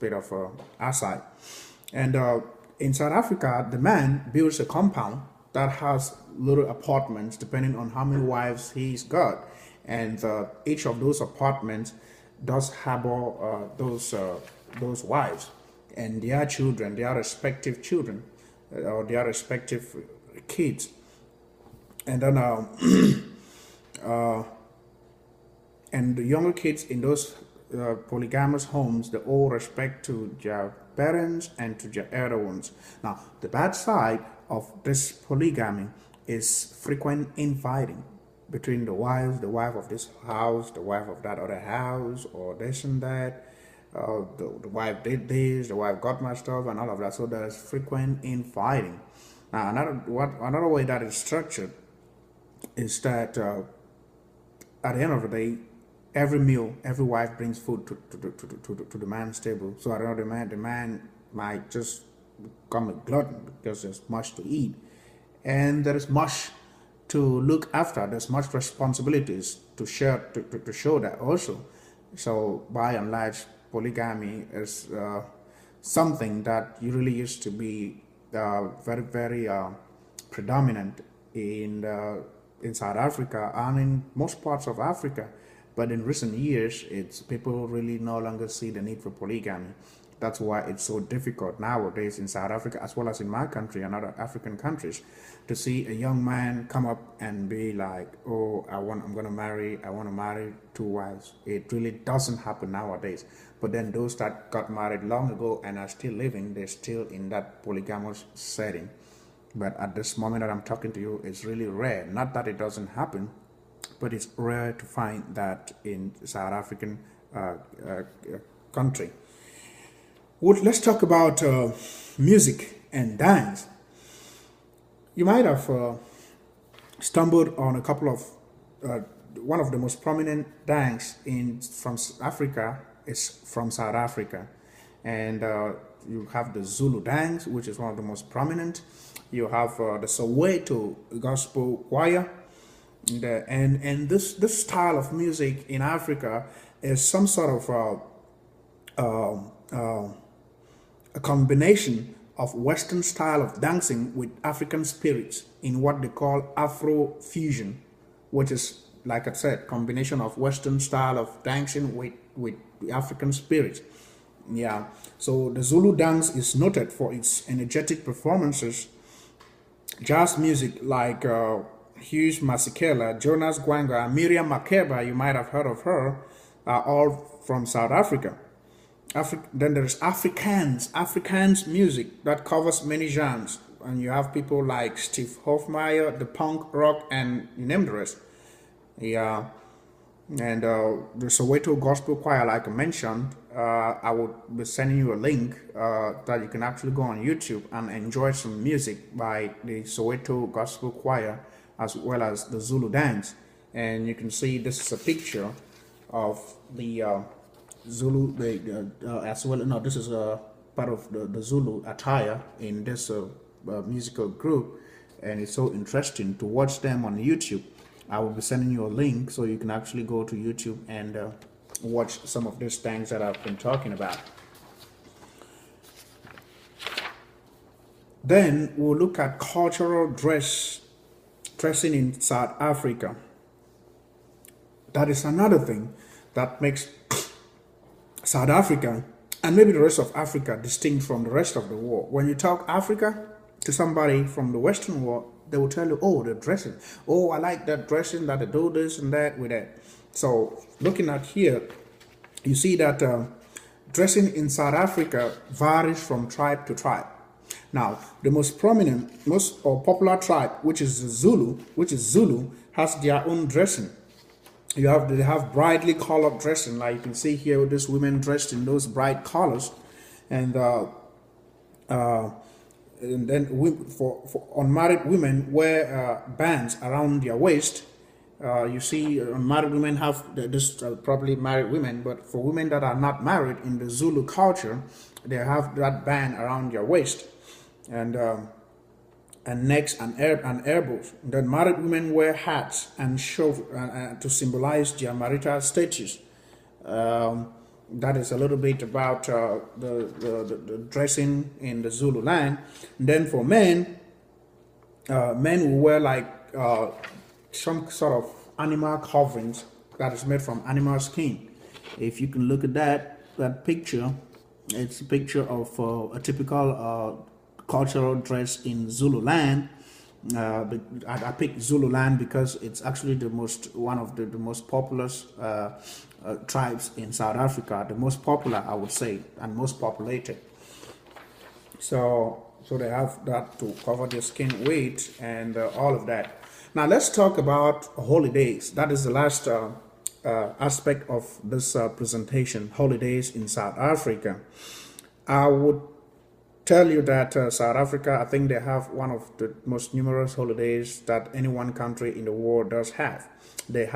bit of aside. And in South Africa, the man builds a compound that has little apartments depending on how many wives he's got, and each of those apartments does harbor those wives and their children, their respective children, or their respective kids, and then and the younger kids in those polygamous homes, they all respect to their parents and to their elder ones. Now, the bad side of this polygamy is frequent infighting between the wife of this house, the wife of that other house, or this and that. The wife did this, the wife got my stuff, and all of that. So there's frequent infighting. Now, another way that is structured is that at the end of the day, every meal, every wife brings food to the man's table. So I don't know, the man might just become a glutton because there's much to eat, and there is much to look after. There's much responsibilities to share to show that also. So by and large, polygamy is something that usually used to be very predominant in South Africa and in most parts of Africa. But in recent years, people really no longer see the need for polygamy. That's why it's so difficult nowadays in South Africa, as well as in my country and other African countries, to see a young man come up and be like, "Oh, I want to marry two wives." It really doesn't happen nowadays. But then those that got married long ago and are still living, they're still in that polygamous setting. But at this moment that I'm talking to you, it's really rare. Not that it doesn't happen, but it's rare to find that in South African country. Let's talk about music and dance. You might have stumbled on a couple of one of the most prominent dance from Africa is from South Africa, and you have the Zulu dance, which is one of the most prominent. You have the Soweto Gospel Choir. And this style of music in Africa is some sort of a combination of Western style of dancing with African spirits in what they call Afro fusion, which is, like I said, combination of Western style of dancing with African spirits. Yeah. So the Zulu dance is noted for its energetic performances. Jazz music like Hugh Masekela, Jonas Gwanga, Miriam Makeba, you might have heard of her, are all from South Africa. Then there's Afrikaans music that covers many genres. And you have people like Steve Hofmeyer, the punk rock, and you name the rest. Yeah. And the Soweto Gospel Choir, like I mentioned, I will be sending you a link that you can actually go on YouTube and enjoy some music by the Soweto Gospel Choir, as well as the Zulu dance. And you can see this is a picture of the Zulu, as well. No, this is a part of the Zulu attire in this musical group, and it's so interesting to watch them on YouTube. I will be sending you a link so you can actually go to YouTube and watch some of these things that I've been talking about. Then we'll look at cultural dressing in South Africa. That is another thing that makes South Africa and maybe the rest of Africa distinct from the rest of the world. When you talk Africa to somebody from the Western world, they will tell you, "Oh, the dressing. Oh, I like that dressing, that they do this and that with that." So looking at here, you see that dressing in South Africa varies from tribe to tribe. Now, the most prominent, most or popular tribe, which is Zulu, has their own dressing. They have brightly colored dressing, like you can see here with these women dressed in those bright colors, and then for unmarried women wear bands around their waist. You see, married women have this, probably married women, but for women that are not married in the Zulu culture, they have that band around their waist, and necks and elbows. Then married women wear hats and show to symbolize their marital status. that is a little bit about the dressing in the Zulu land. And then for men, men will wear like some sort of animal coverings that is made from animal skin. If you can look at that picture, it's a picture of a typical cultural dress in Zululand. I picked Zululand because it's actually one of the most popular tribes in South Africa, the most popular, I would say, and most populated. So they have that to cover their skin weight and all of that. Now let's talk about holidays. That is the last aspect of this presentation, holidays in South Africa. I would tell you that South Africa, I think they have one of the most numerous holidays that any one country in the world does have. They have